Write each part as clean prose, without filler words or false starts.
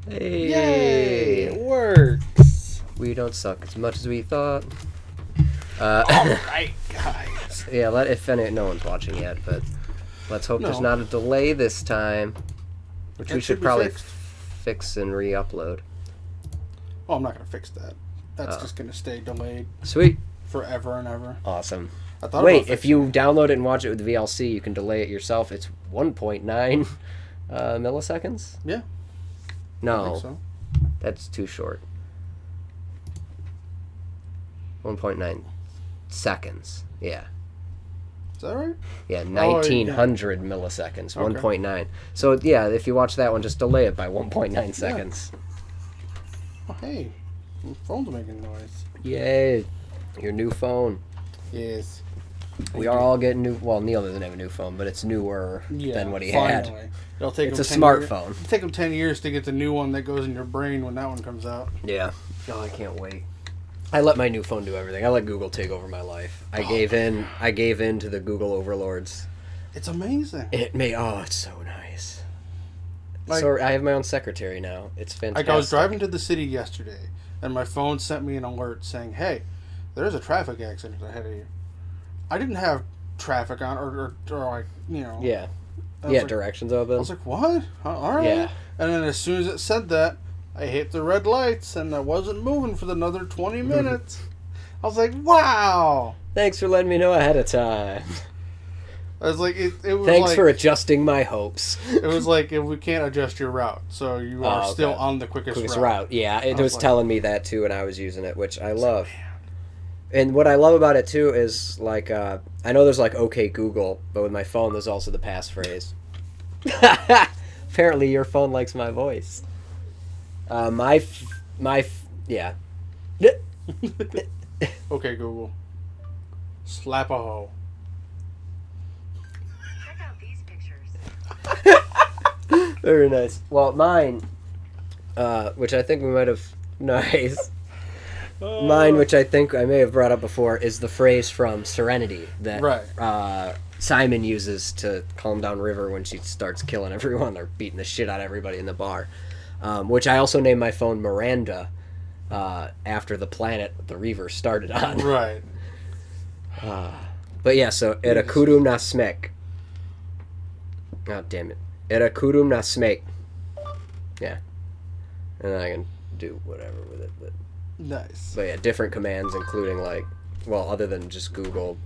Hey! Yay! It works! We don't suck as much as we thought. Alright, guys. Yeah, no one's watching yet, but let's hope there's not a delay this time. Which we should probably fix and re-upload. Oh, I'm not going to fix that. That's just going to stay delayed. Sweet. Forever and ever. Awesome. Wait, if you download it and watch it with the VLC, you can delay it yourself. It's 1.9 milliseconds? Yeah. No. I think so. That's too short. 1.9 seconds. Yeah. Is that right? Yeah, 1900 milliseconds. Okay. 1.9. So, yeah, if you watch that one, just delay it by 1.9 seconds. Oh, hey. My phone's making noise. Yay. Your new phone. Yes. We are all getting new... Well, Neil doesn't have a new phone, but it's newer than what he had. It'll take it's a smartphone. It'll take him 10 years to get the new one that goes in your brain when that one comes out. Yeah. God, I can't wait. I let my new phone do everything. I let Google take over my life. I gave in to the Google overlords. It's amazing. It's so nice. So I have my own secretary now. It's fantastic. I was driving to the city yesterday, and my phone sent me an alert saying, "Hey, there's a traffic accident ahead of you." I didn't have traffic on, or like, you know. Yeah. Yeah, directions open. I was like, what? All right. Yeah. And then as soon as it said that, I hit the red lights, and I wasn't moving for another 20 minutes. I was like, wow. Thanks for letting me know ahead of time. I was like, it was Thanks for adjusting my hopes. It was like, if we can't adjust your route, so you are still on the quickest route. Yeah, it was telling me that too, and I was using it, which I love. And what I love about it too is, like, I know there's like OK Google, but with my phone there's also the passphrase. Apparently your phone likes my voice. Yeah. Okay, Google. Slap a hoe. Check out these pictures. Very nice. Well, mine, which I think we might have... Nice. Mine, which I think I may have brought up before, is the phrase from Serenity that Simon uses to calm down River when she starts killing everyone or beating the shit out of everybody in the bar. Which I also named my phone Miranda after the planet the Reaver started on. Right. But yeah, so Erakurum na smek. God damn it. Erakurum na smek. Yeah. And then I can do whatever with it, but... Nice. But yeah, different commands, including, like, well, other than just Google.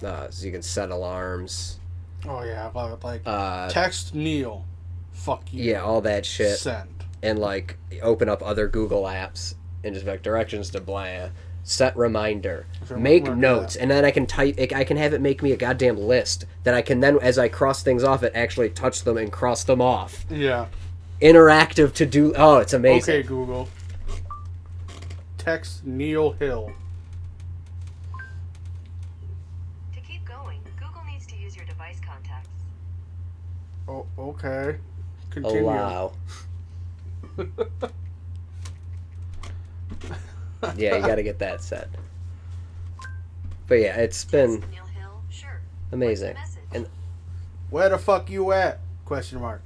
So you can set alarms. Oh, yeah. Like, text Neil. Fuck you. Yeah, all that shit. Send. And, like, open up other Google apps and just like directions to blah. Set reminder. Make notes. And then I can I can have it make me a goddamn list that I can then, as I cross things off, it actually touch them and cross them off. Yeah. Interactive to do. Oh, it's amazing. Okay, Google. Text Neil Hill. To keep going, Google needs to use your device contacts. Oh, okay. Continue. Allow. Yeah, you gotta get that set. But yeah, it's been Neil Hill? Sure. amazing. And Where the fuck you at? Question mark.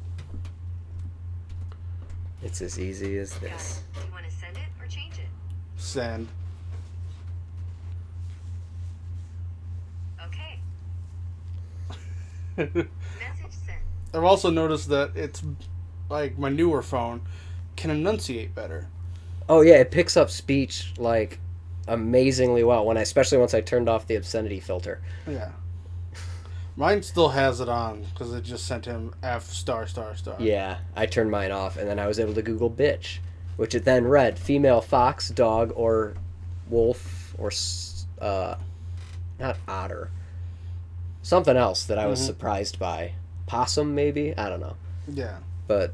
it's as easy as this. Do you want to send it or change it? Send. Okay. Message sent. I've also noticed that it's like my newer phone can enunciate better. Oh yeah, it picks up speech like amazingly well especially once I turned off the obscenity filter. Yeah. Mine still has it on because it just sent him F star. Yeah, I turned mine off and then I was able to Google bitch, which it then read female fox, dog, or wolf, or not otter. Something else that I was surprised by. Possum, maybe? I don't know. Yeah. But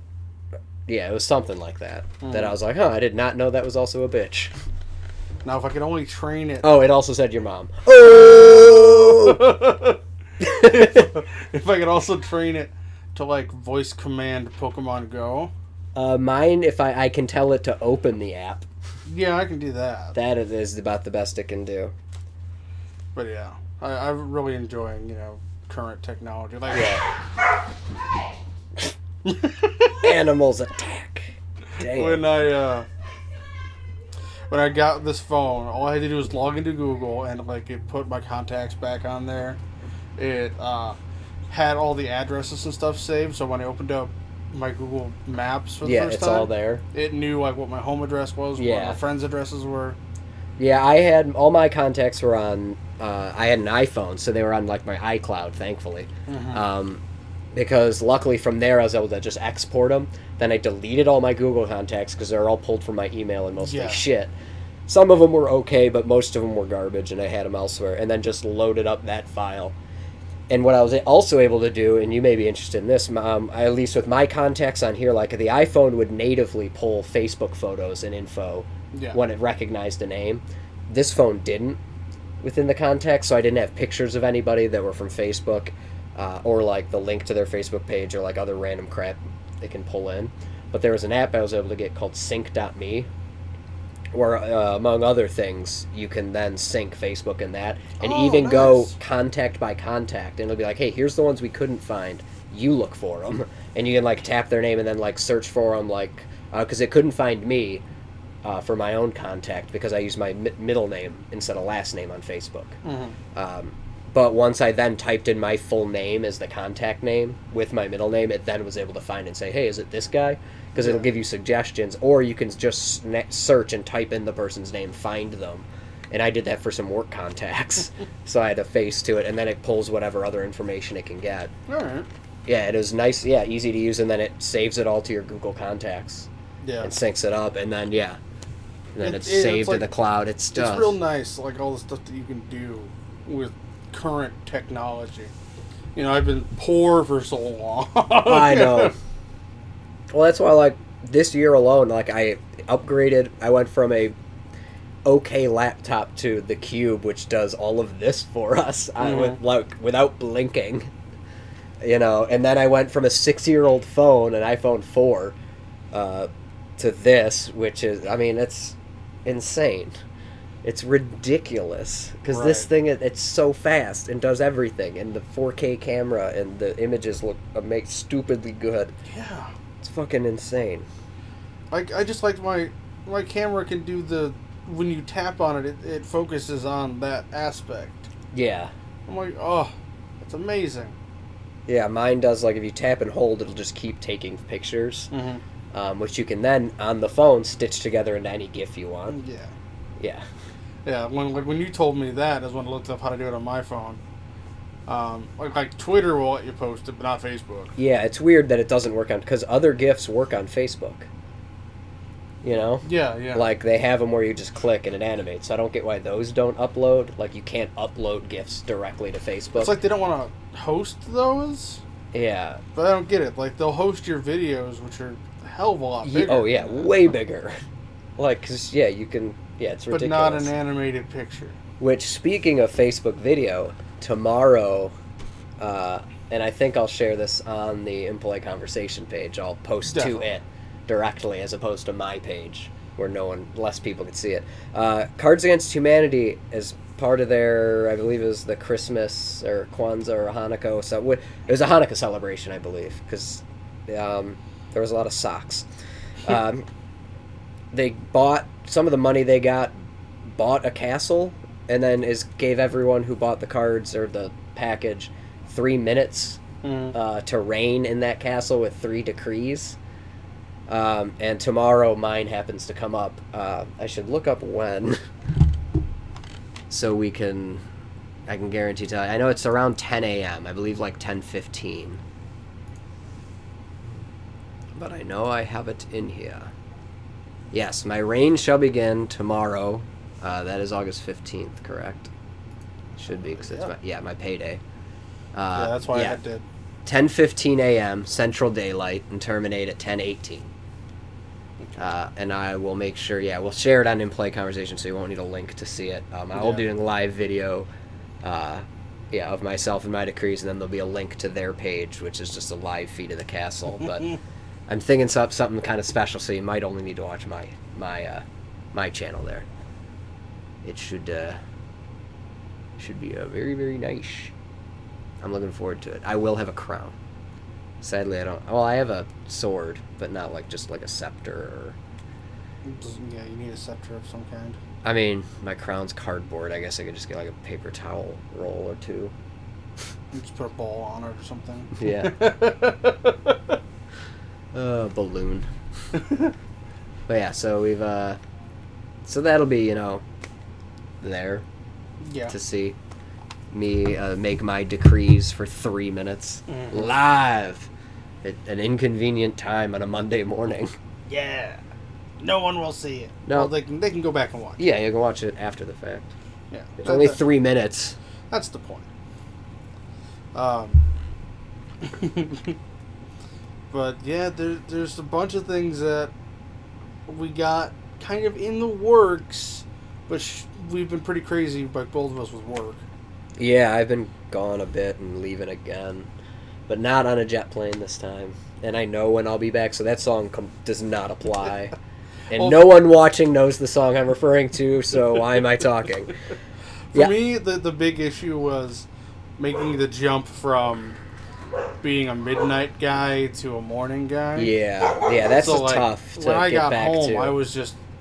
yeah, it was something like that. That I was like, I did not know that was also a bitch. Now, if I could only train it... Oh, it also said your mom. Oh! If I could also train it to, like, voice command Pokemon Go. Mine, if I can tell it to open the app. Yeah, I can do that. That is about the best it can do. But yeah, I'm really enjoying, current technology. Like, Animals attack. Damn. When I got this phone, all I had to do was log into Google and like it put my contacts back on there. It had all the addresses and stuff saved, so when I opened up my Google Maps for the first time, all there. It knew like what my home address was, what my friends' addresses were. Yeah, I had all my contacts were on. I had an iPhone, so they were on like my iCloud, thankfully. Mm-hmm. Because luckily from there I was able to just export them. Then I deleted all my Google contacts because they're all pulled from my email and mostly shit. Some of them were okay, but most of them were garbage, and I had them elsewhere. And then just loaded up that file. And what I was also able to do, and you may be interested in this, at least with my contacts on here, like the iPhone would natively pull Facebook photos and info when it recognized a name. This phone didn't within the contacts, so I didn't have pictures of anybody that were from Facebook. Or like the link to their Facebook page or like other random crap they can pull in. But there was an app I was able to get called sync.me where, among other things, you can then sync Facebook in that and go contact by contact. And it'll be like, hey, here's the ones we couldn't find. You look for them. And you can like tap their name and then like search for them like... Because it couldn't find me for my own contact because I used my middle name instead of last name on Facebook. Mm-hmm. But once I then typed in my full name as the contact name with my middle name, it then was able to find and say, hey, is it this guy? Because it'll give you suggestions. Or you can just search and type in the person's name, find them. And I did that for some work contacts. So I had a face to it, and then it pulls whatever other information it can get. All right. Yeah, it was nice, easy to use, and then it saves it all to your Google contacts. Yeah. And syncs it up, and then, and then it's saved in the cloud. It's real nice, like all the stuff that you can do with current technology. You know, I've been poor for so long. I know. Well, that's why, like, this year alone, like, I upgraded. I went from a okay laptop to the Cube, which does all of this for us without blinking. You know, and then I went from a 6-year-old phone, an iPhone 4, to this, which is, I mean, it's insane. It's ridiculous because this thing, it's so fast and does everything, and the 4K camera and the images look stupidly good. Yeah, it's fucking insane. I just like my camera can do when you tap on it, it focuses on that aspect. Yeah, I'm like, oh, that's amazing. Yeah, mine does, like if you tap and hold, it'll just keep taking pictures, which you can then on the phone stitch together into any GIF you want. Yeah. Yeah. Yeah, when you told me that is when I looked up how to do it on my phone. Like Twitter will let you post it, but not Facebook. Yeah, it's weird that it doesn't work on... Because other GIFs work on Facebook. You know? Yeah. Like, they have them where you just click and it animates. So I don't get why those don't upload. Like, you can't upload GIFs directly to Facebook. It's like they don't want to host those? Yeah. But I don't get it. Like, they'll host your videos, which are a hell of a lot bigger. Oh, yeah, way bigger. Like, because, you can... Yeah, it's ridiculous. But not an animated picture. Which, speaking of Facebook video, tomorrow, and I think I'll share this on the Impolite Conversation page. I'll post to it directly as opposed to my page where less people could see it. Cards Against Humanity is part of their, I believe it was the Christmas or Kwanzaa or Hanukkah. So it was a Hanukkah celebration, I believe, because there was a lot of socks. They bought some of the money they bought a castle, and then gave everyone who bought the cards or the package 3 minutes to reign in that castle with 3 decrees. And tomorrow mine happens to come up. I should look up when, so I can guarantee tell you. I know it's around 10 a.m. I believe like 10:15. But I know I have it in here. Yes, my reign shall begin tomorrow. That is August 15th, correct? Should be, because it's my payday. That's why I did. 10:15 a.m. Central Daylight and terminate at 10:18. And I will make sure, we'll share it on In-Play Conversation, so you won't need a link to see it. I'll do a live video, of myself and my decrees, and then there'll be a link to their page, which is just a live feed of the castle. But I'm thinking something kind of special, so you might only need to watch my channel there. It should be very, very nice. I'm looking forward to it. I will have a crown. Sadly, I don't. Well, I have a sword, but not like just like a scepter. Or... Yeah, you need a scepter of some kind. I mean, my crown's cardboard. I guess I could just get like a paper towel roll or two. You just put a ball on it or something. Yeah. Balloon. But yeah, so we've so that'll be, there. Yeah. To see me make my decrees for 3 minutes live at an inconvenient time on a Monday morning. Yeah. No one will see it. No. Well, they can go back and watch it. Yeah, you can watch it after the fact. Yeah. It's only 3 minutes. That's the point. But yeah, there's a bunch of things that we got kind of in the works, but we've been pretty crazy, like both of us, with work. Yeah, I've been gone a bit and leaving again, but not on a jet plane this time. And I know when I'll be back, so that song does not apply. And no one watching knows the song I'm referring to, so why am I talking? For me, the big issue was making the jump from being a midnight guy to a morning guy. Yeah, that's tough to when I get got back home, to.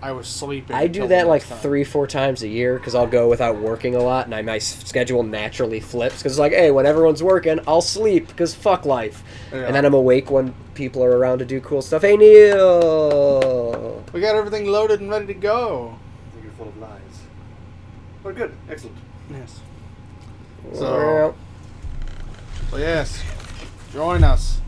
I was sleeping. I do that like 3-4 times a year because I'll go without working a lot, and my schedule naturally flips because it's like, hey, when everyone's working, I'll sleep because fuck life. Yeah. And then I'm awake when people are around to do cool stuff. Hey, Neil! We got everything loaded and ready to go. I think you're full of lies. But good, excellent. Yes. So yes, join us.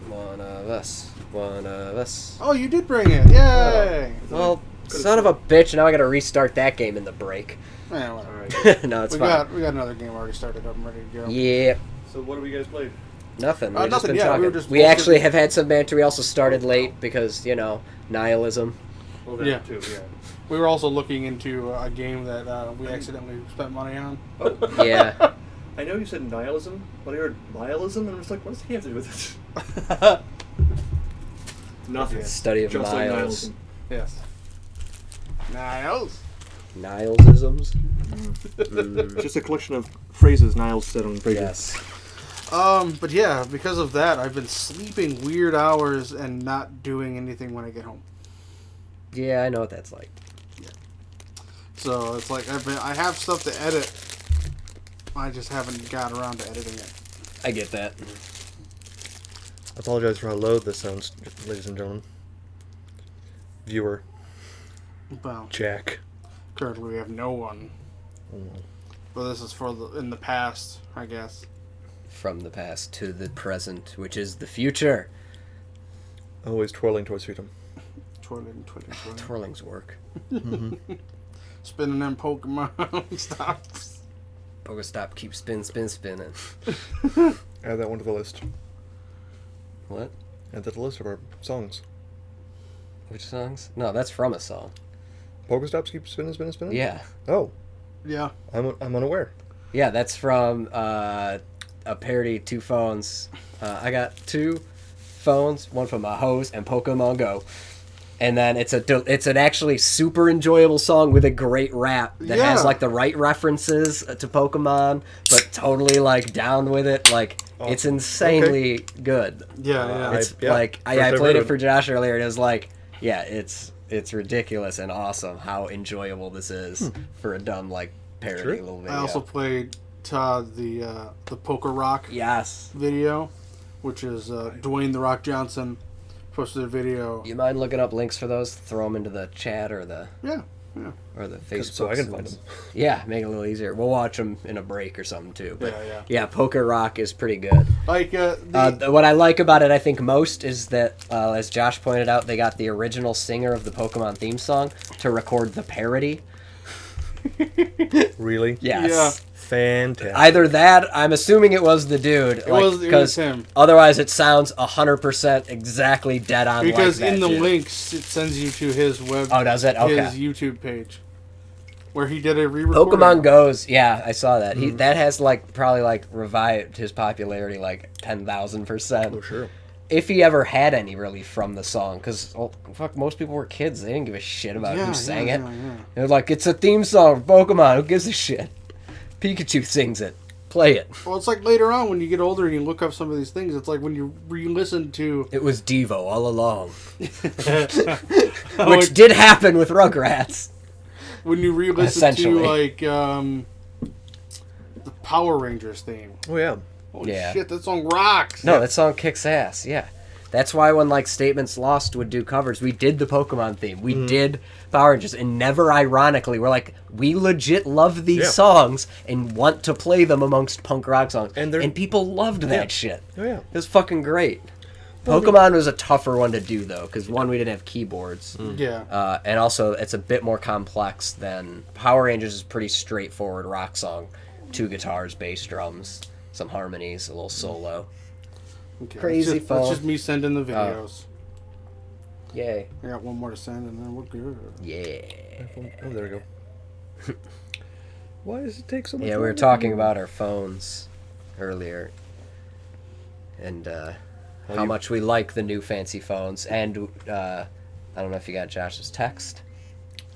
One of us. Oh, you did bring it! Yay! Well, son of a bitch! Now I got to restart that game in the break. Yeah, whatever. Right. No, it's fine. We got another game already started up and ready to go. Yeah. So what have you guys played? Nothing. We've just nothing. been talking. We actually have had some banter. We also started late because nihilism. Well, that too. Yeah. We were also looking into a game that we accidentally spent money on. Oh. Yeah. I know you said nihilism, but I heard nihilism, and I was like, what does he have to do with it? Nothing. Study of just Niles. like nihilism. Yes. Niles. Nilesisms? Just a collection of phrases Niles said on radio. Yes. But yeah, because of that, I've been sleeping weird hours and not doing anything when I get home. Yeah, I know what that's like. Yeah. So it's like I have stuff to edit. I just haven't got around to editing it. I get that. I apologize for how low this sounds, ladies and gentlemen. Viewer. Well, Jack. currently we have no one. But this is in the past, I guess. From the past to the present, which is the future. Always twirling towards freedom. Twirling. Twirling's work. Spinning them Pokemon stops. Pokestop, keep spinning. Add that one to the list. What? Add that to the list of our songs. Which songs? No, that's from a song. Pokestops keep spinning? Yeah. Oh. Yeah. I'm unaware. Yeah, that's from a parody, 2 phones. I got 2 phones, one from a hose and Pokemon Go. And then it's an actually super enjoyable song with a great rap that has like the right references to Pokemon, but totally like down with it. Like it's insanely good. Yeah. It's I played it for Josh earlier, and it was like, yeah, it's ridiculous and awesome how enjoyable this is for a dumb like parody little video. I also played the Poker Rock video, which is Dwayne The Rock Johnson posted a video. You mind looking up links for those? Throw them into the chat or the or the Facebook. So I can find them. Yeah, make it a little easier. We'll watch them in a break or something too. But yeah. Poker Rock is pretty good. Like what I like about it, I think most is that, as Josh pointed out, they got the original singer of the Pokemon theme song to record the parody. Really? Yes. Yeah. Fantastic. Either that, I'm assuming it was the dude. It was him. Otherwise, it sounds 100% exactly dead on. Because like that in the dude. links, it sends you to his web. Oh, does it? Okay. His YouTube page, where he did a re-recording. Pokemon Go's, yeah, I saw that. That has probably revived his popularity 10,000%. Oh, sure. If he ever had any really from the song, because most people were kids, they didn't give a shit about who sang it. Yeah. They're like, it's a theme song for Pokemon. Who gives a shit? Pikachu sings it. play it. Well, it's like later on when you get older and you look up some of these things. It's like when you re-listen to. It was Devo all along. Which did happen with Rugrats. When you re-listen to, like, the Power Rangers theme. Oh, yeah. Holy shit, that song rocks! No, that song kicks ass, yeah. That's why when, like, Statements Lost would do covers, we did the Pokemon theme. We did Power Rangers. And never ironically, we're like, we legit love these songs and want to play them amongst punk rock songs. And people loved that shit. Oh, yeah. It was fucking great. Pokemon was a tougher one to do, though, because one, we didn't have keyboards. Yeah. And also, it's a bit more complex than... Power Rangers is pretty straightforward rock song. 2 guitars, bass drums, some harmonies, a little solo. Okay, Crazy phone. That's just me sending the videos. Yay. I got one more to send, and then we're good. Yeah. Oh, there we go. Why does it take so much? Yeah, we were talking about our phones earlier. And, how much we like the new fancy phones, and I don't know if you got Josh's text.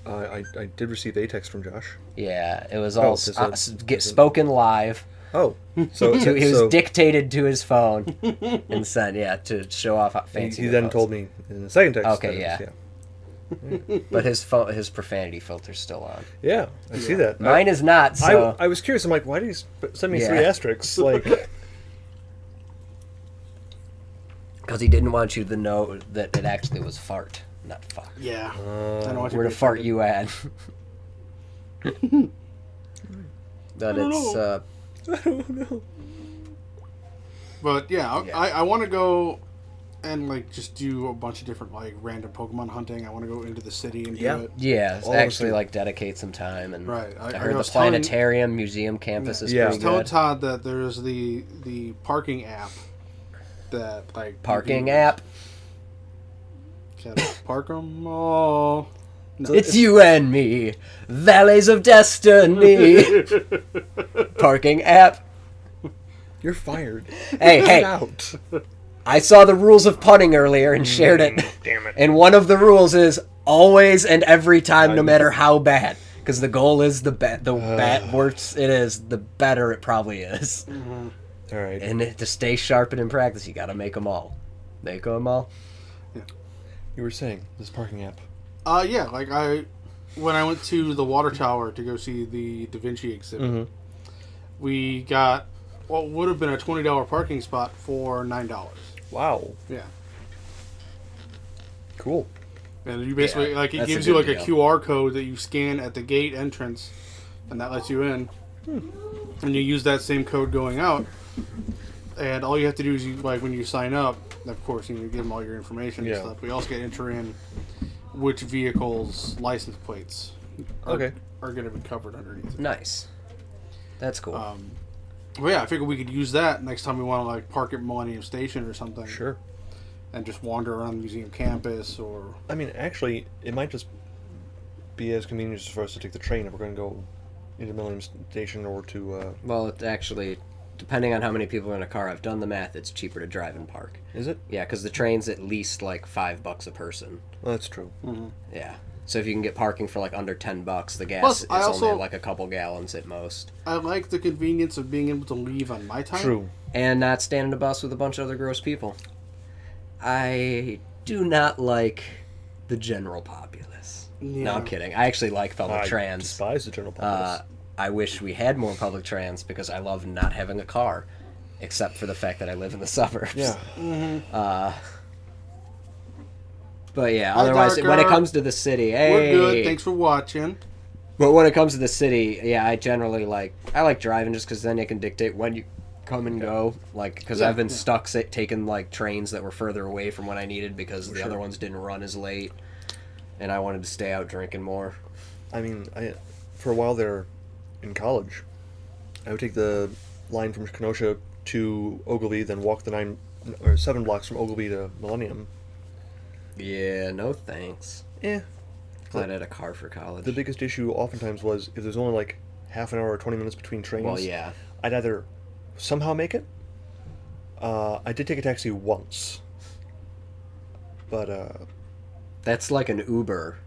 I did receive a text from Josh. Yeah, it was all spoken live. Oh, so He was dictated to his phone and said, to show off how fancy. He then told me in the second text. Okay, yeah. But his profanity filter's still on. Yeah, I see that. Mine is not. So I was curious. I'm like, why did he send me 3 asterisks? Like. Because he didn't want you to know that it actually was fart, not fuck. Yeah. Where the fart you at? But it's... I don't know. But yeah, I want to go and like just do a bunch of different like random Pokemon hunting. I want to go into the city and do it. Yeah, actually like dedicate some time. And right. I heard the planetarium museum campus is pretty good. I was telling Todd that there's the parking app that like... Parking app? Park them all. No, it's you and me, valleys of destiny. Parking app. You're fired. Hey. Out. I saw the rules of punning earlier and shared it. Damn it. And one of the rules is always and every time, no matter how bad. Because the goal is the worse it is, the better it probably is. Mm-hmm. All right. And to stay sharp and in practice, you got to make them all. Make them all. Yeah. You were saying this parking app. Yeah, like when I went to the water tower to go see the Da Vinci exhibit, we got what would have been a $20 parking spot for $9. Wow. Yeah. Cool. And you basically it gives you like a QR code that you scan at the gate entrance, and that lets you in. And you use that same code going out. And all you have to do is when you sign up, of course, you give them all your information and stuff. We also get to enter in which vehicle's license plates are going to be covered underneath it. Nice. That's cool. But yeah, I figured we could use that next time we want to park at Millennium Station or something. Sure. And just wander around the museum campus or... I mean, actually, it might just be as convenient for us to take the train if we're going to go into Millennium Station or to... Well, it actually... Depending on how many people are in a car, I've done the math, it's cheaper to drive and park. Is it? Yeah, because the train's at least like $5 a person. Well, that's true. Mm-hmm. Yeah. So if you can get parking for like under $10, the gas is only like a couple gallons at most. I like the convenience of being able to leave on my time. True. And not stand in a bus with a bunch of other gross people. I do not like the general populace. Yeah. No, I'm kidding. I actually like public trans. I despise the general populace. I wish we had more public trans because I love not having a car, except for the fact that I live in the suburbs. Yeah. Mm-hmm. But yeah, otherwise, when it comes to the city, hey. We're good. Thanks for watching. But when it comes to the city, yeah, I generally like driving just because then you can dictate when you come and go. Like, because I've been stuck taking like trains that were further away from what I needed because the other ones didn't run as late, and I wanted to stay out drinking more. I mean, for a while there. In college, I would take the line from Kenosha to Ogilvy, then walk the 7 blocks from Ogilvy to Millennium. Yeah, no thanks. Glad I had a car for college. The biggest issue oftentimes was if there's only like half an hour or 20 minutes between trains. Well, yeah. I'd either somehow make it. I did take a taxi once, but that's like an Uber.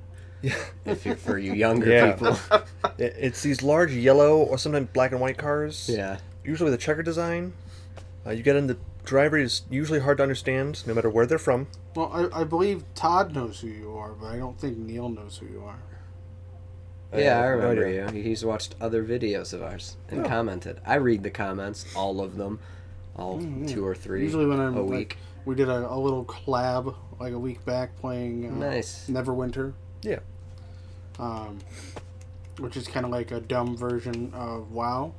Yeah, for you younger people. It's these large yellow or sometimes black and white cars. Yeah. usually the checker design. You get in the driver is usually hard to understand, no matter where they're from. Well, I believe Todd knows who you are, but I don't think Neil knows who you are. Yeah, I have no remember idea. you. He's watched other videos of ours and commented. I read the comments, all of them, all 2 or 3 Usually when I'm a like, week. we did a little collab like a week back playing Nice. Neverwinter, Yeah. which is kind of like a dumb version of WoW.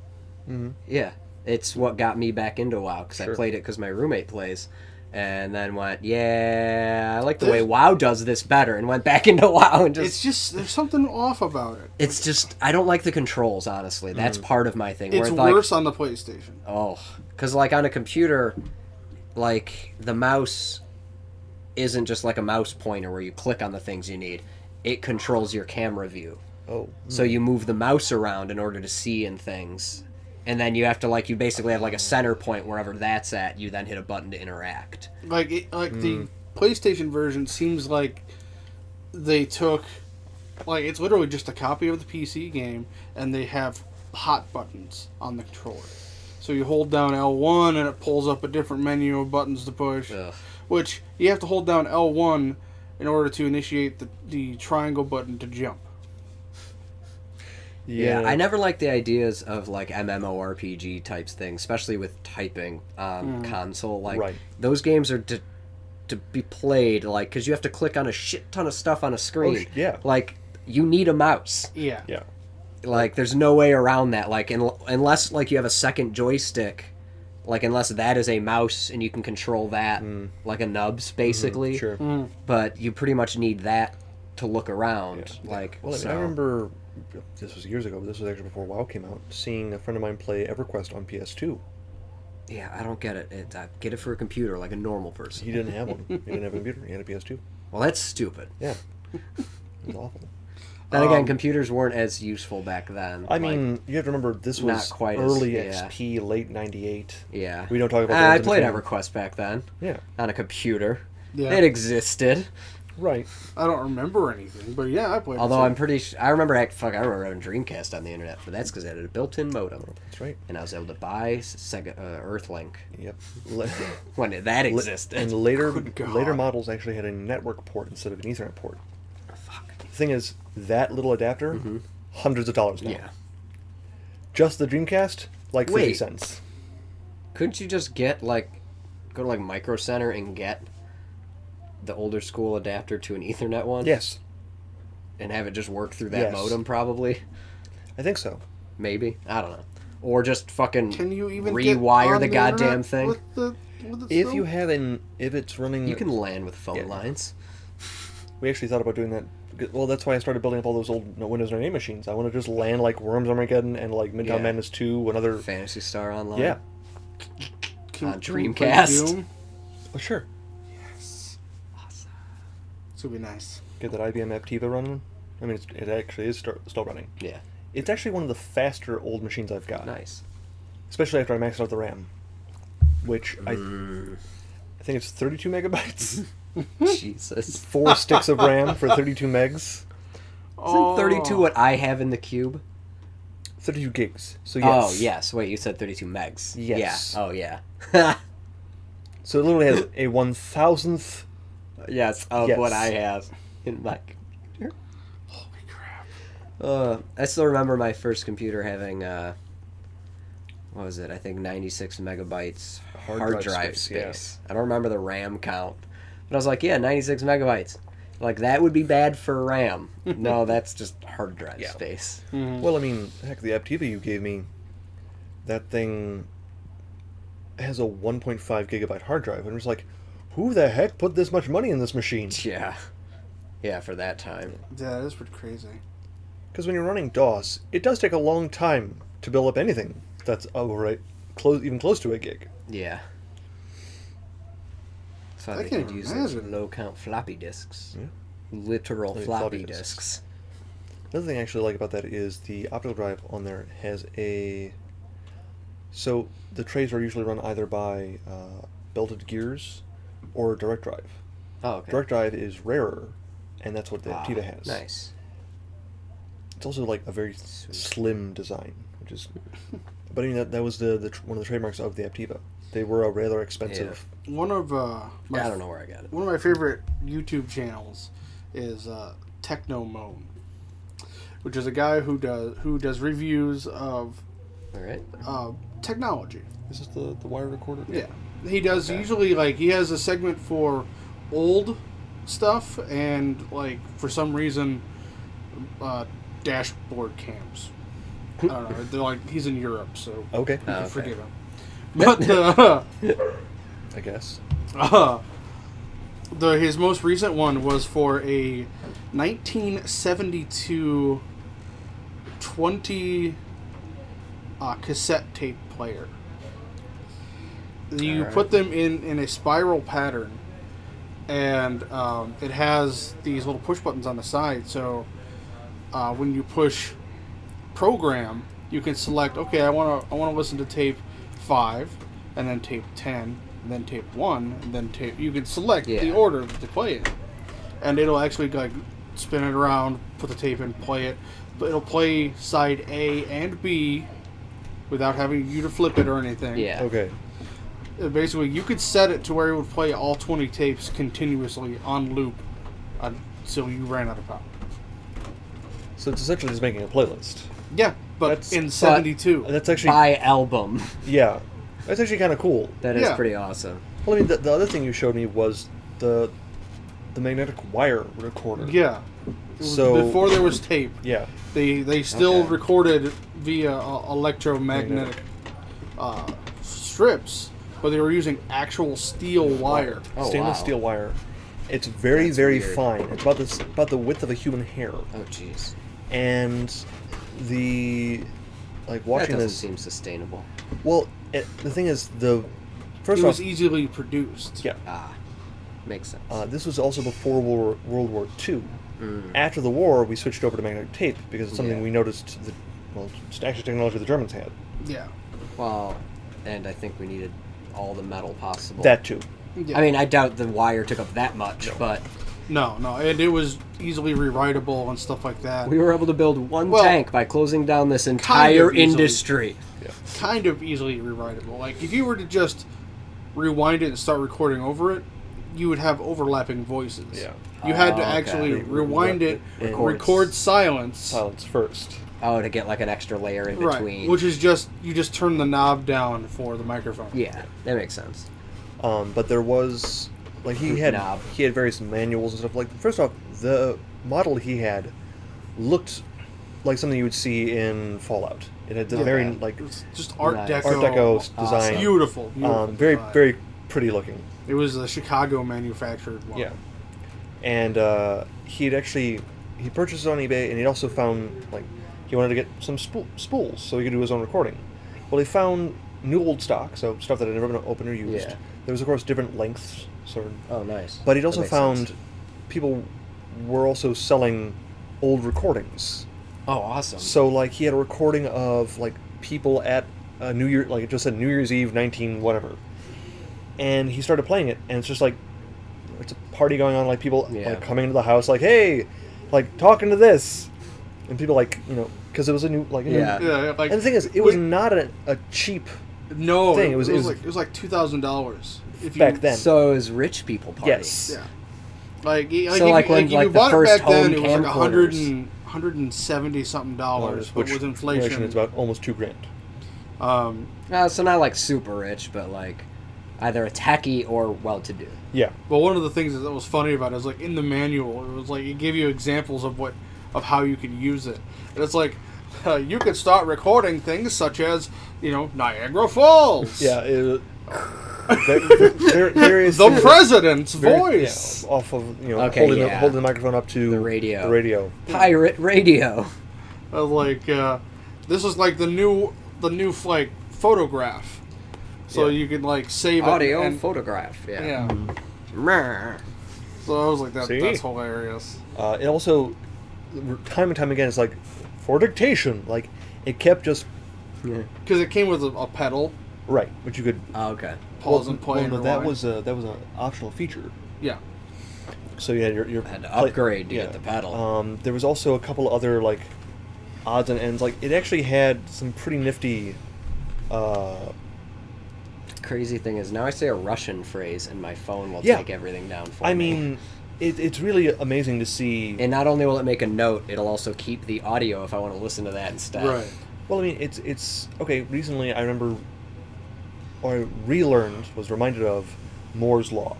Yeah, it's what got me back into WoW because Sure. I played it because my roommate plays, and then went, yeah, I like the way There's- WoW does this better, and went back into WoW and It's just there's something off about it. It's just I don't like the controls. Honestly, that's part of my thing. It's where, like, worse on the PlayStation. Oh, because like on a computer, like the mouse isn't just like a mouse pointer where you click on the things you need. It controls your camera view. Oh. So you move the mouse around in order to see in things. And then you have to you basically have like a center point wherever that's at. You then hit a button to interact. The PlayStation version seems like they took it's literally just a copy of the PC game, and they have hot buttons on the controller. So you hold down L1 and it pulls up a different menu of buttons to push. Ugh. Which you have to hold down L1 in order to initiate the triangle button to jump. Yeah, I never liked the ideas of like MMORPG types things, especially with typing on console. Like Right. those games are to be played because you have to click on a shit ton of stuff on a screen. yeah. Like you need a mouse. Yeah. Yeah. Like there's no way around that. Like unless you have a second joystick, unless that is a mouse and you can control that like a nubs basically. Sure. But you pretty much need that to look around. Well, I remember this was years ago. But this was actually before WoW came out. Seeing a friend of mine play EverQuest on PS2. Yeah, I don't get it. Get it for a computer like a normal person. He didn't have one. He didn't have a computer. He had a PS2. Well, that's stupid. Yeah. It was awful. Then again, computers weren't as useful back then. I mean, you have to remember this not was quite as- early yeah. XP, late '98. Yeah. We don't talk about. I the played between. EverQuest back then Yeah. on a computer. Yeah. It existed. Right. I don't remember anything, but yeah, I played. Although it. I'm pretty I remember I remember having Dreamcast on the internet, but that's because it had a built-in modem, That's right. and I was able to buy Sega Earthlink Yep. when that existed. And later, Good God. later models actually had a network port instead of an Ethernet port. Fuck. The thing is, that little adapter, hundreds of dollars now. Yeah. Just the Dreamcast, like 50 Wait. cents. Couldn't you just go to Micro Center and get the older school adapter to an Ethernet one? Yes, And have it just work through that Yes. modem, probably? I think so. Maybe. I don't know. Or just fucking Can you even rewire get on the goddamn internet thing. with it If still? you have if it's running, You can LAN with phone Yeah. lines. We actually thought about doing that. Well, that's why I started building up all those old Windows 98 machines. I want to just land like Worms Armageddon and like Midtown Yeah. Madness 2, another. Phantasy Star Online. Yeah. on Can we Dreamcast. play Doom? Oh, sure. Awesome. This would be nice. Get that IBM Aptiva running. I mean, it actually is still running. Yeah. It's actually one of the faster old machines I've got. Nice. Especially after I maxed out the RAM, which I think it's 32 megabytes. Jesus. 4 sticks of RAM for 32 megs. Isn't 32 what I have in the cube? 32 gigs. So yes. Oh, yes. Wait, you said 32 megs. Yes. Yeah. Oh, yeah. So it literally has a 1,000th. yes, of Yes. what I have in my computer. Holy crap. I still remember my first computer having, what was it? I think 96 megabytes hard drive space. I don't remember the RAM count. But I was like, yeah, 96 megabytes. Like, that would be bad for RAM. No, that's just hard drive Yeah. space. Well, I mean, heck, the Aptiva you gave me, that thing has a 1.5 gigabyte hard drive. And it was like, who the heck put this much money in this machine? Yeah. Yeah, for that time. Yeah, that is pretty crazy. Because when you're running DOS, it does take a long time to build up anything that's even close to a gig. Yeah. So I they can't could use imagine. those low-count floppy disks. Yeah. Literal Like floppy floppy disks. disks. Another thing I actually like about that is the optical drive on there has a... So the trays are usually run either by belted gears or direct drive. Oh, okay. Direct drive is rarer, and that's what the Aptiva has. Nice. It's also like a very slim design, which is But I mean, that was one of the trademarks of the Aptiva. They were a rather expensive. One of I don't know where I got it. One of my favorite YouTube channels is Techno Moan, which is a guy who does reviews of All right. technology. Is this the wire recorder? Yeah, he does usually he has a segment for old stuff and for some reason dashboard cams. I don't know. They're he's in Europe, so Okay. you can forgive him. But I guess. His most recent one was for a 1972 20 cassette tape player. You put them in a spiral pattern, and it has these little push buttons on the side. So when you push program, you can select. Okay, I want to listen to tape 5, and then tape 10, and then tape 1, and then tape. You can select the order to play it, and it'll actually spin it around, put the tape in, play it. But it'll play side A and B without having you to flip it or anything. Yeah. Okay. Basically, you could set it to where it would play all 20 tapes continuously on loop until you ran out of power. So it's essentially just making a playlist. Yeah, but in 72. That's actually By album. yeah. That's actually kind of cool. That is pretty awesome. Well, I mean, the other thing you showed me was the magnetic wire recorder. Yeah. So before there was tape. Yeah. They still recorded via electromagnetic strips, but they were using actual steel wire. Oh, Stainless steel wire. It's very, That's very weird. fine. It's about the width of a human hair. Oh, jeez. And That watching doesn't this. seem sustainable. Well, the thing is, It first was off, easily produced. yeah. Makes sense. This was also before World War II. After the war, we switched over to magnetic tape because it's something we noticed it's actually technology the Germans had. Yeah. Well, and I think we needed all the metal possible. That too. Yeah. I mean, I doubt the wire took up that much, but No, and it was easily rewritable and stuff like that. we were able to build one Well, tank by closing down this entire easily. industry. Kind of easily rewritable. If you were to just rewind it and start recording over it, you would have overlapping voices. Yeah. You had to okay. actually rewind it, Records. record silence. Silence first. Oh, to get an extra layer in between. Right, which is you just turn the knob down for the microphone. Yeah, that makes sense. But there was he had Knob. various manuals and stuff. First off, the model he had looked like something you would see in Fallout. It had the very It's just Art Nice. Deco. Art Deco design. Beautiful. Very design. very pretty looking. It was a Chicago manufactured one. Yeah. And he purchased it on eBay, and he also found he wanted to get some spools so he could do his own recording. Well, he found new old stock, so stuff that had never been opened or used. Yeah. There was of course different lengths, Oh, nice. but he'd That also makes found sense. people were also selling old recordings. Oh, awesome. So he had a recording of people at New Year, it just said New Year's Eve 19 whatever, and he started playing it, and it's just it's a party going on, people coming into the house, hey, talking to this, and people because it was a new Yeah, and the thing is, it was not a cheap no thing. It was $2,000 back then. So it was rich people party. Yes. Yeah. So, if when, you the bought first it back then, home it was camcorders. $170 something dollars, but with inflation, it's about almost $2,000. So not super rich, but either a techie or well-to-do. Yeah. But one of the things that was funny about it is in the manual, it was it gave you examples of how you could use it, and it's you could start recording things such as Niagara Falls. Yeah. There is The president's voice. Yeah, off of Okay, holding the microphone up to The radio. The radio. Pirate radio. This is the new photograph, so you can save Audio it and photograph. Yeah. yeah. Meh. So I was that's See? hilarious. It also, time and time again, it's for dictation. It kept just Because it came with a pedal, right, but you could Oh, okay. pause and play. Well, and no, that rewind. was an optional feature. Yeah. So you had your Had to upgrade to get the pedal. There was also a couple other odds and ends. It actually had some pretty nifty Crazy thing is, now I say a Russian phrase and my phone will Yeah. take everything down for me. I mean, it's really amazing to see. And not only will it make a note, it'll also keep the audio if I want to listen to that instead. Right. Well, I mean, it's okay. Recently, I remember, or I relearned, was reminded of Moore's law.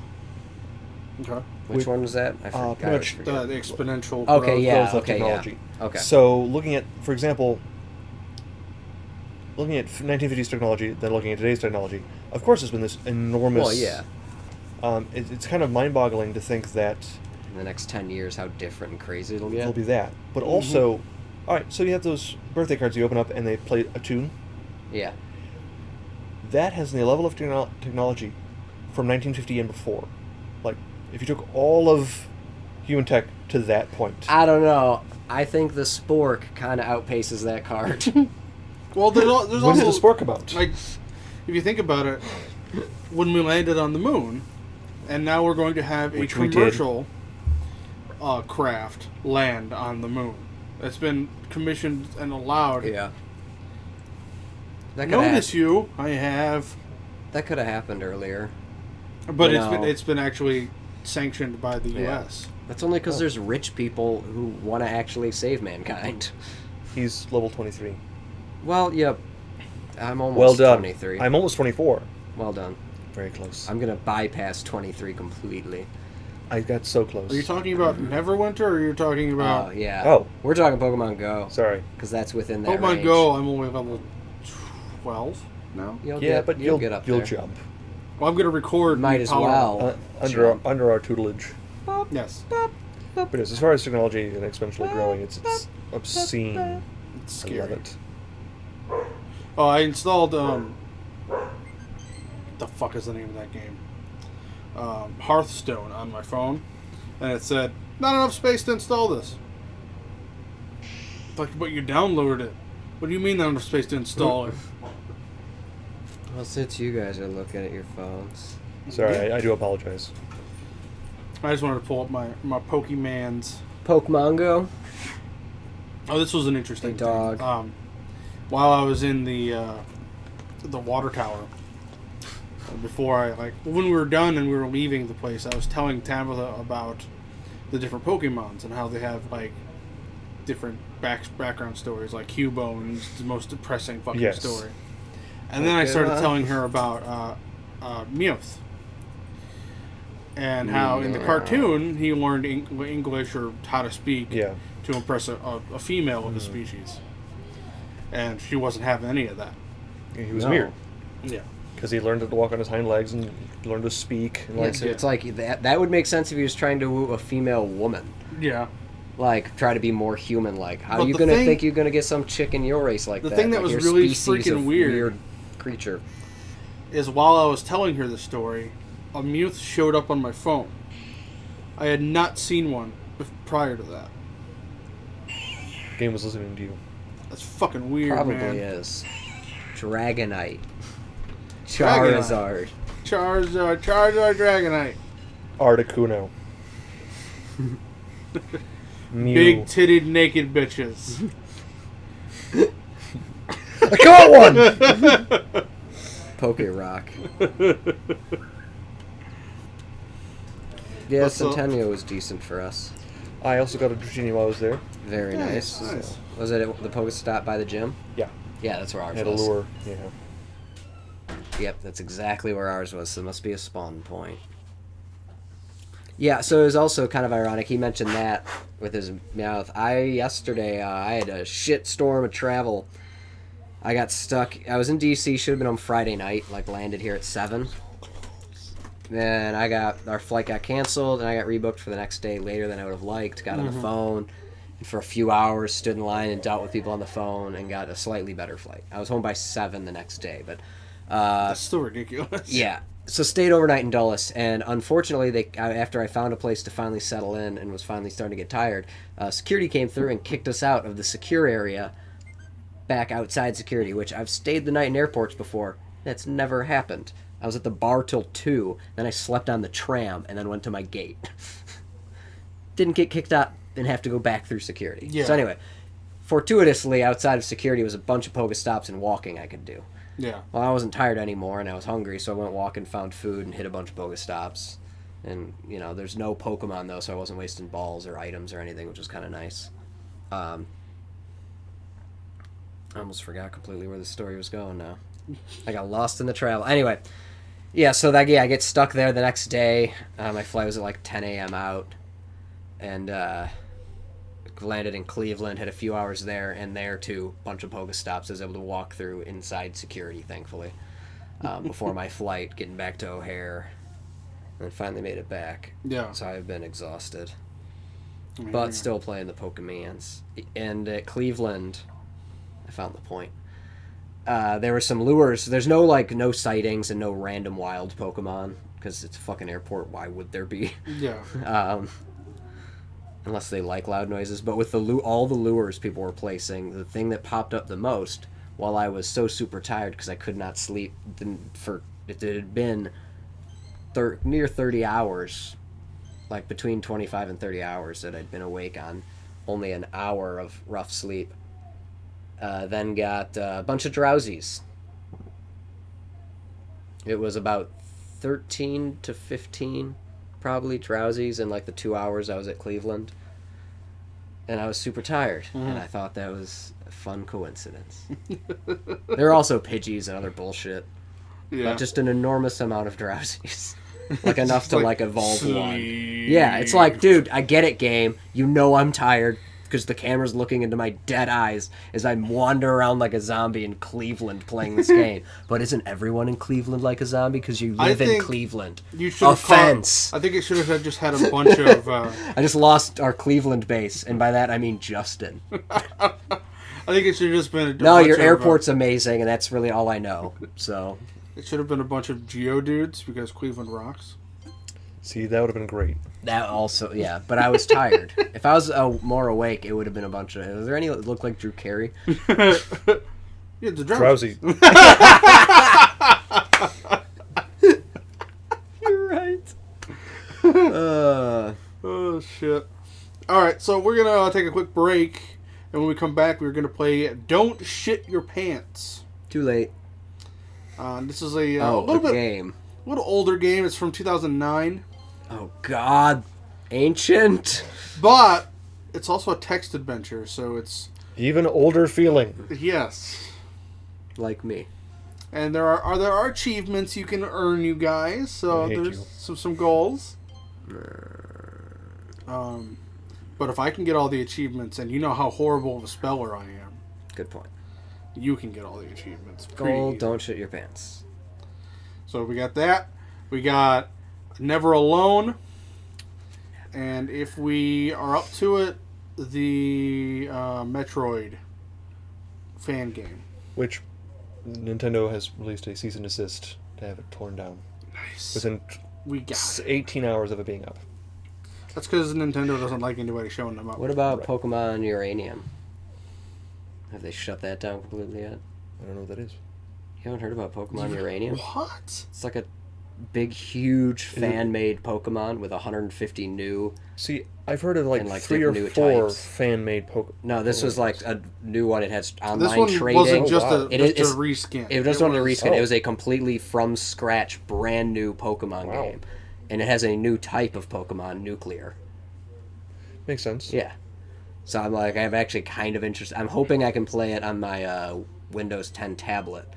Okay. Which one was that? I forgot. pretty much The exponential. Okay, growth. yeah. Growth of okay, technology. yeah. Okay. So, looking at, for example, looking at 1950s technology, then looking at today's technology, of course, there's been this enormous. Well, yeah. It's kind of mind-boggling to think that In the next 10 years, how different and crazy it'll get. it'll be that. But also, all right, so you have those birthday cards you open up and they play a tune. Yeah. That has the level of technology from 1950 and before. Like, if you took all of human tech to that point. I don't know. I think the spork kind of outpaces that card. Well, there's When also did the spork come out? like, if you think about it, when we landed on the moon, and now we're going to have a Which we did. commercial craft land on the moon. It's been commissioned and allowed. yeah. That could Notice have you, I have, that could have happened earlier. but No. it's been actually sanctioned by the Yeah. U.S. That's only because there's rich people who want to actually save mankind. He's level 23. Well, yeah. I'm almost Well done. 23. I'm almost 24. Well done. Very close. I'm going to bypass 23 completely. I got so close. Are you talking about Neverwinter, or you're talking Oh, about yeah. Oh. We're talking Pokemon Go. Sorry. Because that's within that Pokemon range. Go? I'm only level 12 now. You'll Yeah, get, but you'll get up you'll there. jump. Well, I'm going to record. Might the as power- well. Under our tutelage. Yes, But yes, as far as technology and exponentially growing, it's obscene. it's I scary. love it. Oh, I installed the fuck is the name of that game? Hearthstone on my phone, and it said not enough space to install this. Like, but you downloaded it. What do you mean not enough space to install it? Well, since you guys are looking at your phones. Sorry, I do apologize. I just wanted to pull up my Pokemans. Pokemon Go? Oh, this was an interesting Hey, dog. thing. While I was in the water tower, before when we were done and we were leaving the place, I was telling Tabitha about the different Pokemons and how they have different background stories. Like Cubone's the most depressing fucking Yes. story, and then I started Pokemon. telling her about Meowth. And how in the cartoon he learned English or how to speak Yeah. to impress a female of the species. And she wasn't having any of that. He was No. weird. Yeah. Because he learned to walk on his hind legs and learned to speak. And Yeah, so it's like that would make sense if he was trying to woo a female woman. Yeah. Like, try to be more human-like. How But are you the going to thing- think you're going to get some chick in your race like The that? thing that like was your really species freaking of weird creature. Is while I was telling her the story, a Mewth showed up on my phone. I had not seen one prior to that. the game was listening to you. That's fucking weird, Probably man. is. Dragonite. Dragonite. Charizard. Charizard, Dragonite. Articuno. Mew. Big titted naked bitches. I caught one! Poke Rock. Yeah, What's up? Centennial was decent for us. I also got a Dratini while I was there. Very Nice, nice. nice. Was it at the Pokestop by the gym? Yeah. Yeah, that's where ours Had a was. lure. Yeah. Yep, that's exactly where ours was. So it must be a spawn point. Yeah, so it was also kind of ironic. He mentioned that with his mouth. Yesterday, I had a shit storm of travel. I got stuck. I was in D.C. Should have been on Friday night. Landed here at 7. Then our flight got canceled, and I got rebooked for the next day later than I would have liked. Got on the phone, and for a few hours stood in line and dealt with people on the phone, and got a slightly better flight. I was home by 7 the next day, but That's still ridiculous. yeah. So stayed overnight in Dulles, and unfortunately, after I found a place to finally settle in and was finally starting to get tired, security came through and kicked us out of the secure area back outside security, which I've stayed the night in airports before. That's never happened. I was at the bar till 2, then I slept on the tram, and then went to my gate. Didn't get kicked out and have to go back through security. Yeah. So anyway, fortuitously, outside of security was a bunch of Pokestops and walking I could do. Yeah. Well, I wasn't tired anymore, and I was hungry, so I went walking, found food, and hit a bunch of Pokestops. And, there's no Pokemon, though, so I wasn't wasting balls or items or anything, which was kind of nice. I almost forgot completely where the story was going now. I got lost in the travel. Anyway, yeah, so I get stuck there the next day. My flight was at like 10 a.m. out, and landed in Cleveland, had a few hours there, and there too, bunch of Pokestops. I was able to walk through inside security, thankfully, before my flight, getting back to O'Hare, and finally made it back. Yeah. So I've been exhausted. But still playing the Pokemans. And at Cleveland, I found the point. There were some lures. There's no sightings and no random wild Pokemon, because it's a fucking airport. Why would there be? Yeah. Unless they like loud noises. But with all the lures people were placing, the thing that popped up the most, while I was so super tired because I could not sleep, it had been near 30 hours, like between 25 and 30 hours that I'd been awake on only an hour of rough sleep. Then got a bunch of drowsies. It was about 13 to 15 probably drowsies in like the 2 hours I was at Cleveland. And I was super tired, and I thought that was a fun coincidence. There were also Pidgeys and other bullshit. Yeah. But just an enormous amount of drowsies. Like enough to like evolve sleep. one. Yeah, it's like, dude, I get it, game. You know I'm tired because the camera's looking into my dead eyes as I wander around like a zombie in Cleveland playing this game. But isn't everyone in Cleveland like a zombie because you live in Cleveland? You should Offense. I think it should have just had a bunch of... I just lost our Cleveland base, and by that I mean Justin. I think it should have just been... No, your airport's amazing, and that's really all I know. So... It should have been a bunch of Geodudes because Cleveland rocks. See, that would have been great. That also, yeah, but I was tired. If I was more awake, it would have been a bunch of... Was there any that looked like Drew Carey? Yeah, the Drowsy. You're right. Oh, shit. Alright, so we're going to take a quick break, and when we come back, we're going to play Don't Shit Your Pants. Too late. This is a little older game. It's from 2009. Oh, God. Ancient. But it's also a text adventure, so it's... Even older feeling. Yes. Like me. And there are achievements you can earn, you guys. So there's some goals. But if I can get all the achievements, and you know how horrible of a speller I am. Good point. You can get all the achievements. Goal, don't shit your pants. So we got that. We got Never Alone. And if we are up to it, the Metroid fan game. Which Nintendo has released a cease and desist to have it torn down. Nice. Within We got it. 18 hours of it being up. That's because Nintendo doesn't like anybody showing them up. What about Right. Pokemon Uranium? Have they shut that down completely yet? I don't know what that is. You haven't heard about Pokemon Uranium? What? It's like a big, huge fan-made Pokemon with 150 new... See, I've heard of like, And, like, 3 or new 4 types. fan-made Pokemon. No, this was like a new one. It has online This one trading. wasn't just, wow. a, It just is- a reskin. It just wanted to reskin. Oh. It was a completely from scratch, brand new Pokemon Wow. game, and it has a new type of Pokemon, Nuclear. Makes sense. Yeah. So I'm like, I'm actually kind of interested. I'm hoping I can play it on my Windows 10 tablet,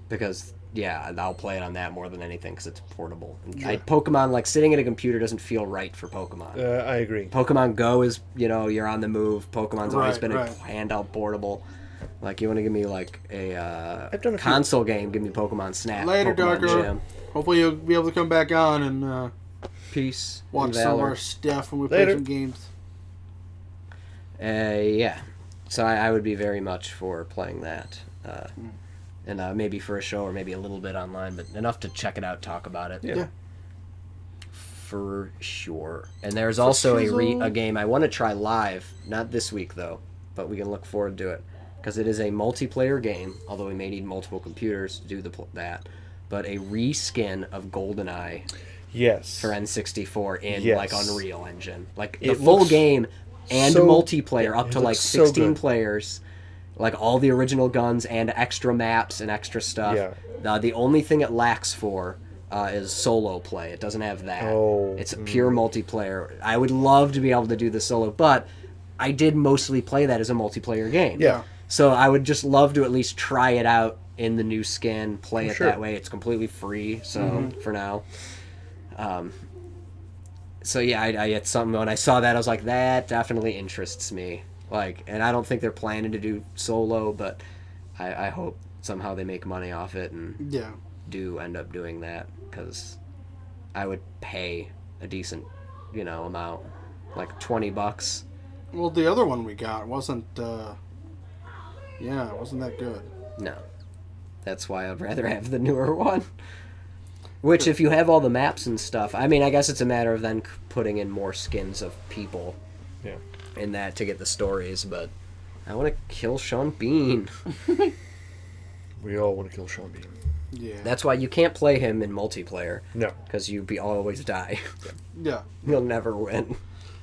because yeah, I'll play it on that more than anything because it's portable. And Pokemon, like sitting at a computer, doesn't feel right for Pokemon. I agree. Pokemon Go is, you're on the move. Pokemon's always been right. a handheld portable. Like, you want to give me, like, a I've done a few- console game, give me Pokemon Snap, Later, Pokemon Darko. Gym. Hopefully you'll be able to come back on and Peace. watch and some of valor. our stuff when we play Later. some games. Yeah. So I would be very much for playing that. And maybe for a show or maybe a little bit online, but enough to check it out, talk about it. Yeah. For sure. And there's also a game I want to try live, not this week though, but we can look forward to it. Because it is a multiplayer game, although we may need multiple computers to do that. But a reskin of GoldenEye Yes. for N64 in Yes. like Unreal Engine. Like the It full looks game and so- multiplayer yeah, up it to like looks so 16 good. players. like all the original guns and extra maps and extra stuff. Yeah. The only thing it lacks for is solo play. It doesn't have that. Oh. It's a pure multiplayer. I would love to be able to do the solo, but I did mostly play that as a multiplayer game. Yeah. So I would just love to at least try it out in the new skin, play it Sure. that way. It's completely free, so for now. So yeah, I had something when I saw that I was like, that definitely interests me. Like, and I don't think they're planning to do solo, but I hope somehow they make money off it and do end up doing that, because I would pay a decent, amount, like $20. Well, the other one we got wasn't, it wasn't that good. No. That's why I'd rather have the newer one. Which, if you have all the maps and stuff, I mean, I guess it's a matter of then putting in more skins of people in that to get the stories, but I want to kill Sean Bean. We all want to kill Sean Bean. Yeah. That's why you can't play him in multiplayer. No. Because you always die. Yeah. You'll never win.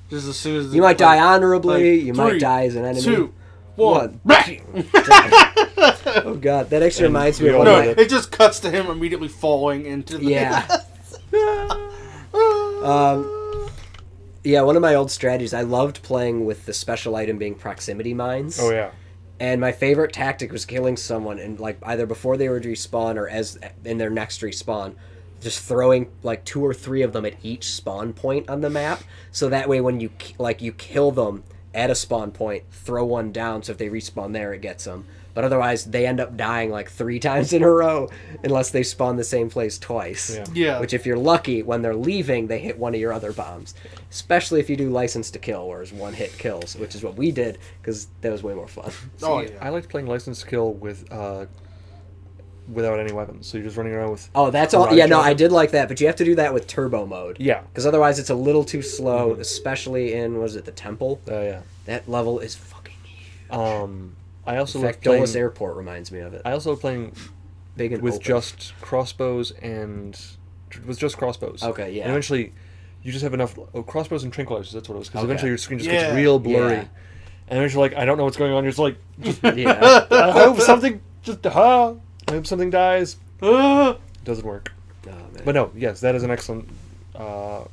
Just as soon as you might die honorably, like, you 3, might die as an enemy. 2, 1. Oh god, that actually reminds me of one No, of my... it just cuts to him immediately falling into the... Yeah, one of my old strategies, I loved playing with the special item being proximity mines. Oh, yeah. And my favorite tactic was killing someone, and like either before they would respawn or as in their next respawn, just throwing like 2 or 3 of them at each spawn point on the map. So that way when you kill them at a spawn point, throw one down, so if they respawn there, it gets them. But otherwise, they end up dying like 3 times in a row unless they spawn the same place twice. Yeah. Which, if you're lucky, when they're leaving, they hit one of your other bombs. Especially if you do License to Kill, where it's one-hit kills, which is what we did, because that was way more fun. I liked playing License to Kill with without any weapons. So you're just running around with... Oh, that's all. Yeah, no, I did like that, but you have to do that with turbo mode. Yeah. Because otherwise it's a little too slow, especially in, the Temple? Yeah. That level is fucking huge. I also in fact, playing... Dulles Airport reminds me of it. I also playing big and with open. just crossbows and... With just crossbows. Okay, yeah. And eventually, you just have enough... crossbows and tranquilizers, that's what it was. Because eventually your screen just Yeah. gets real blurry. Yeah. And eventually you're like, I don't know what's going on. You're just like... Yeah. I hope something... I hope something dies. Doesn't work. Oh, man. But no, yes, that is an excellent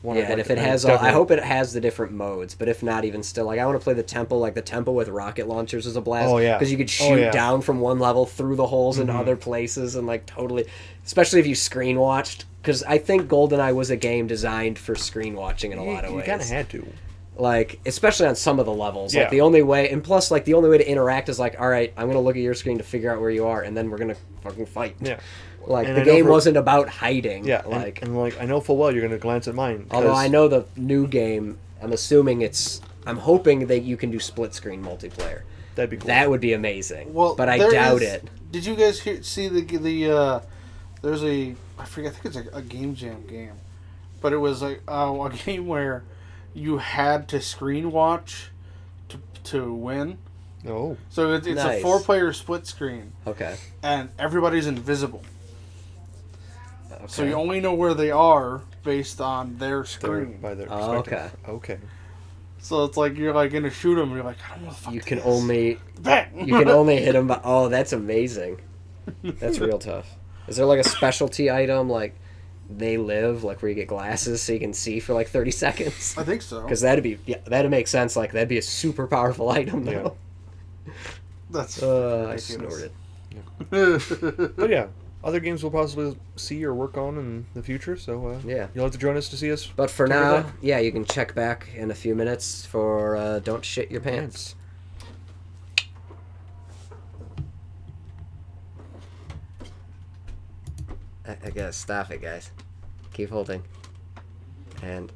one. Yeah, and if it has all, I hope it has the different modes, but if not, even still, like, I want to play the Temple, like, the Temple with rocket launchers is a blast. Oh, yeah. Because you could shoot down from one level through the holes in other places, and, like, totally, especially if you screen watched, because I think GoldenEye was a game designed for screen watching in a lot of ways. You kind of had to. Like, especially on some of the levels. Yeah. Like, the only way, and plus, like, the only way to interact is, like, all right, I'm going to look at your screen to figure out where you are, and then we're going to fucking fight. Yeah. Like, And the I know game wasn't about hiding. Yeah, Like, and I know full well you're going to glance at mine. although I know the new game, I'm assuming I'm hoping that you can do split screen multiplayer. That'd be cool. That would be amazing. Well, but I there doubt is- it. Did you guys see there's I think it's a Game Jam game, but it was like a game where you had to screen watch to win. Oh. So it's Nice. a 4-player split screen, Okay. and everybody's invisible. Okay. So you only know where they are based on their screen. By their Oh, perspective. Okay. So it's like you're like gonna shoot them, and you're like, I don't know. You can only Bang! you can only hit them by... Oh, that's amazing. That's real tough. Is there like a specialty item like they live, like where you get glasses so you can see for like 30 seconds? I think so. Because that'd make sense. Like that'd be a super powerful item though. That's I ridiculous. snorted. But yeah, other games we'll possibly see or work on in the future. So Yeah. you'll have to join us to see us. But for figure now, that. yeah, you can check back in a few minutes for Don't Shit Your Pants. I gotta stop it, guys. Keep holding. And